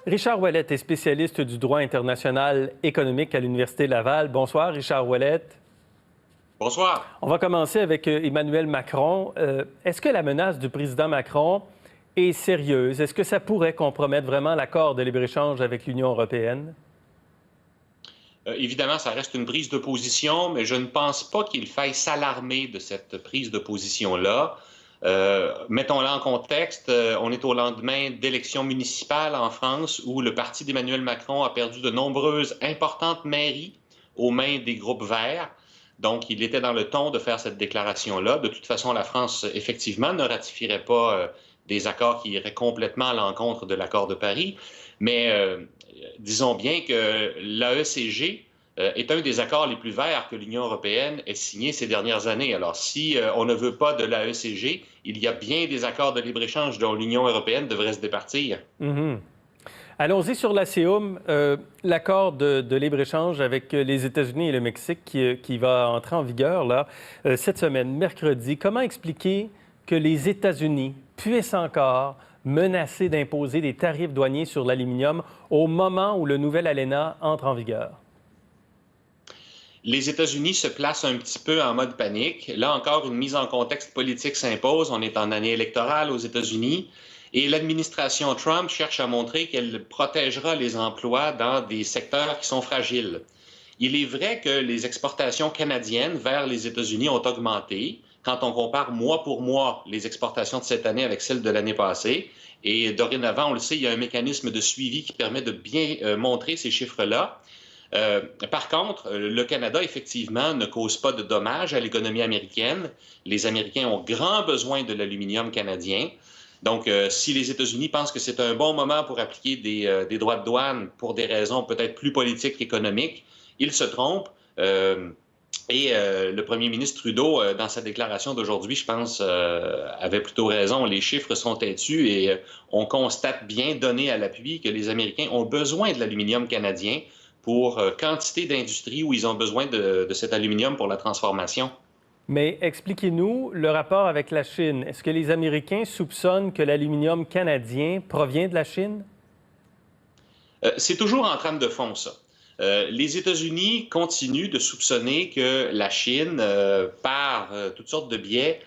Richard Ouellette est spécialiste du droit international économique à l'Université Laval. Bonsoir, Richard Ouellette. Bonsoir. On va commencer avec Emmanuel Macron. Est-ce que la menace du président Macron est sérieuse? Est-ce que ça pourrait compromettre vraiment l'accord de libre-échange avec l'Union européenne? Évidemment, ça reste une prise de position, mais je ne pense pas qu'il faille s'alarmer de cette prise de position-là. Mettons-la en contexte, on est au lendemain d'élections municipales en France où le parti d'Emmanuel Macron a perdu de nombreuses importantes mairies aux mains des groupes verts. Donc, il était dans le ton de faire cette déclaration-là. De toute façon, la France, effectivement, ne ratifierait pas des accords qui iraient complètement à l'encontre de l'accord de Paris. Mais disons bien que l'AECG est un des accords les plus verts que l'Union européenne ait signé ces dernières années. Alors, si on ne veut pas de l'AECG, il y a bien des accords de libre-échange dont l'Union européenne devrait se départir. Mm-hmm. Allons-y sur l'ASEUM, l'accord de libre-échange avec les États-Unis et le Mexique qui va entrer en vigueur là, cette semaine, mercredi. Comment expliquer que les États-Unis puissent encore menacer d'imposer des tarifs douaniers sur l'aluminium au moment où le nouvel ALENA entre en vigueur? Les États-Unis se placent un petit peu en mode panique. Là encore, une mise en contexte politique s'impose. On est en année électorale aux États-Unis. Et l'administration Trump cherche à montrer qu'elle protégera les emplois dans des secteurs qui sont fragiles. Il est vrai que les exportations canadiennes vers les États-Unis ont augmenté quand on compare mois pour mois les exportations de cette année avec celles de l'année passée. Et dorénavant, on le sait, il y a un mécanisme de suivi qui permet de bien montrer ces chiffres-là. Par contre, le Canada, effectivement, ne cause pas de dommages à l'économie américaine. Les Américains ont grand besoin de l'aluminium canadien. Donc, si les États-Unis pensent que c'est un bon moment pour appliquer des droits de douane pour des raisons peut-être plus politiques qu'économiques, ils se trompent. Le premier ministre Trudeau, dans sa déclaration d'aujourd'hui, je pense, avait plutôt raison. Les chiffres sont têtus et on constate bien, donné à l'appui, que les Américains ont besoin de l'aluminium canadien pour quantité d'industries où ils ont besoin de cet aluminium pour la transformation. Mais expliquez-nous le rapport avec la Chine. Est-ce que les Américains soupçonnent que l'aluminium canadien provient de la Chine? C'est toujours en trame de fond, ça. Les États-Unis continuent de soupçonner que la Chine, par toutes sortes de biais,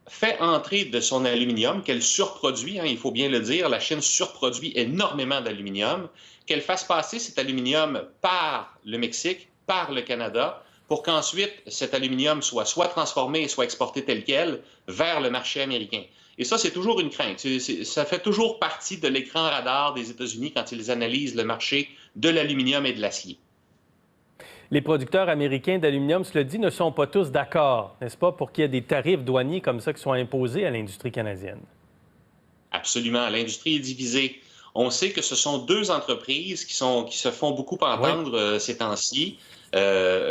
fait entrer de son aluminium, qu'elle surproduit, il faut bien le dire, la Chine surproduit énormément d'aluminium, qu'elle fasse passer cet aluminium par le Mexique, par le Canada, pour qu'ensuite cet aluminium soit transformé et soit exporté tel quel vers le marché américain. Et ça, c'est toujours une crainte. Ça fait toujours partie de l'écran radar des États-Unis quand ils analysent le marché de l'aluminium et de l'acier. Les producteurs américains d'aluminium, cela dit, ne sont pas tous d'accord, n'est-ce pas, pour qu'il y ait des tarifs douaniers comme ça qui soient imposés à l'industrie canadienne? Absolument. L'industrie est divisée. On sait que ce sont deux entreprises qui se font beaucoup entendre ces temps-ci.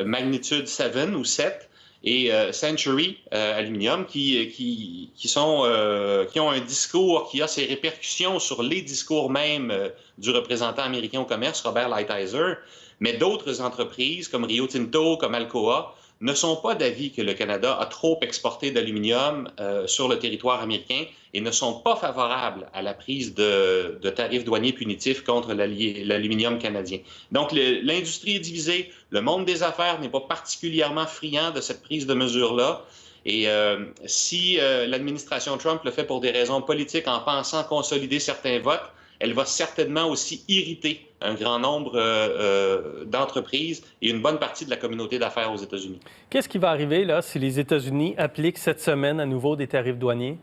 Magnitude 7 ou 7 et Century Aluminum qui ont un discours qui a ses répercussions sur les discours même du représentant américain au commerce, Robert Lighthizer, mais d'autres entreprises comme Rio Tinto, comme Alcoa, ne sont pas d'avis que le Canada a trop exporté d'aluminium sur le territoire américain et ne sont pas favorables à la prise de tarifs douaniers punitifs contre l'aluminium canadien. Donc, l'industrie est divisée. Le monde des affaires n'est pas particulièrement friand de cette prise de mesure-là. Et si l'administration Trump le fait pour des raisons politiques en pensant consolider certains votes, elle va certainement aussi irriter un grand nombre d'entreprises et une bonne partie de la communauté d'affaires aux États-Unis. Qu'est-ce qui va arriver là si les États-Unis appliquent cette semaine à nouveau des tarifs douaniers?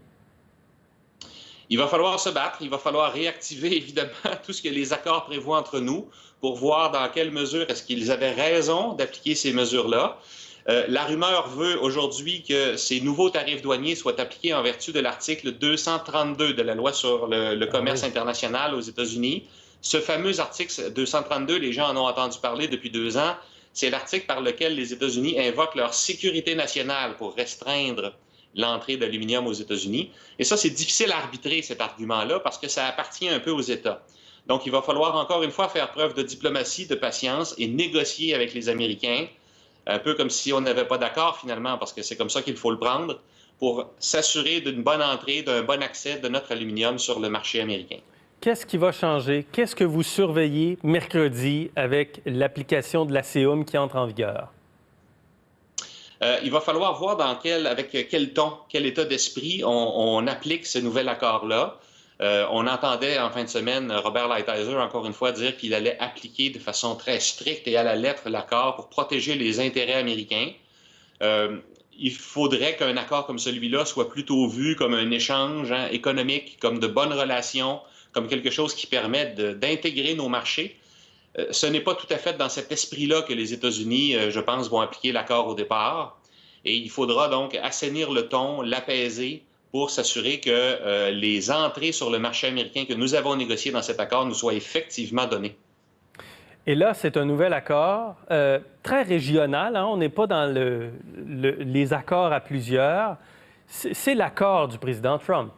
Il va falloir se battre, il va falloir réactiver évidemment tout ce que les accords prévoient entre nous pour voir dans quelle mesure est-ce qu'ils avaient raison d'appliquer ces mesures-là. La rumeur veut aujourd'hui que ces nouveaux tarifs douaniers soient appliqués en vertu de l'article 232 de la loi sur le commerce international aux États-Unis. Ce fameux article 232, les gens en ont entendu parler depuis 2 ans, c'est l'article par lequel les États-Unis invoquent leur sécurité nationale pour restreindre l'entrée d'aluminium aux États-Unis. Et ça, c'est difficile à arbitrer, cet argument-là, parce que ça appartient un peu aux États. Donc, il va falloir encore une fois faire preuve de diplomatie, de patience et négocier avec les Américains, un peu comme si on n'avait pas d'accord finalement, parce que c'est comme ça qu'il faut le prendre, pour s'assurer d'une bonne entrée, d'un bon accès de notre aluminium sur le marché américain. Qu'est-ce qui va changer? Qu'est-ce que vous surveillez mercredi avec l'application de la CEUM qui entre en vigueur? Il va falloir voir avec quel ton, quel état d'esprit on applique ce nouvel accord-là. On entendait en fin de semaine Robert Lighthizer, encore une fois, dire qu'il allait appliquer de façon très stricte et à la lettre l'accord pour protéger les intérêts américains. Il faudrait qu'un accord comme celui-là soit plutôt vu comme un échange économique, comme de bonnes relations, comme quelque chose qui permet d'intégrer nos marchés. Ce n'est pas tout à fait dans cet esprit-là que les États-Unis, je pense, vont appliquer l'accord au départ. Et il faudra donc assainir le ton, l'apaiser pour s'assurer que les entrées sur le marché américain que nous avons négociées dans cet accord nous soient effectivement données. Et là, c'est un nouvel accord très régional. On n'est pas dans les accords à plusieurs. C'est l'accord du président Trump.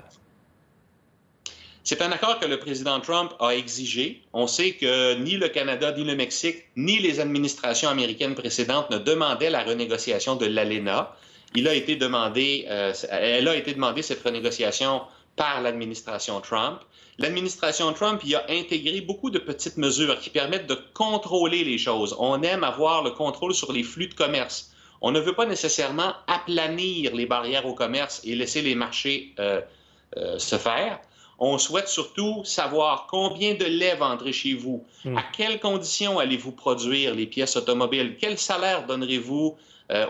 C'est un accord que le président Trump a exigé. On sait que ni le Canada, ni le Mexique, ni les administrations américaines précédentes ne demandaient la renégociation de l'ALENA. Elle a été demandée, cette renégociation, par l'administration Trump. L'administration Trump y a intégré beaucoup de petites mesures qui permettent de contrôler les choses. On aime avoir le contrôle sur les flux de commerce. On ne veut pas nécessairement aplanir les barrières au commerce et laisser les marchés se faire. On souhaite surtout savoir combien de lait va entrer chez vous, à quelles conditions allez-vous produire les pièces automobiles, quel salaire donnerez-vous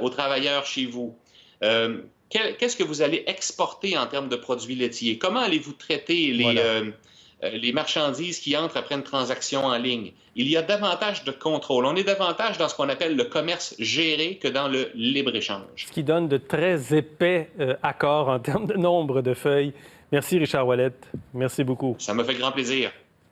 aux travailleurs chez vous, qu'est-ce que vous allez exporter en termes de produits laitiers, comment allez-vous traiter les marchandises qui entrent après une transaction en ligne. Il y a davantage de contrôle. On est davantage dans ce qu'on appelle le commerce géré que dans le libre-échange. Ce qui donne de très épais accords en termes de nombre de feuilles. Merci, Richard Ouellette. Merci beaucoup. Ça me fait grand plaisir.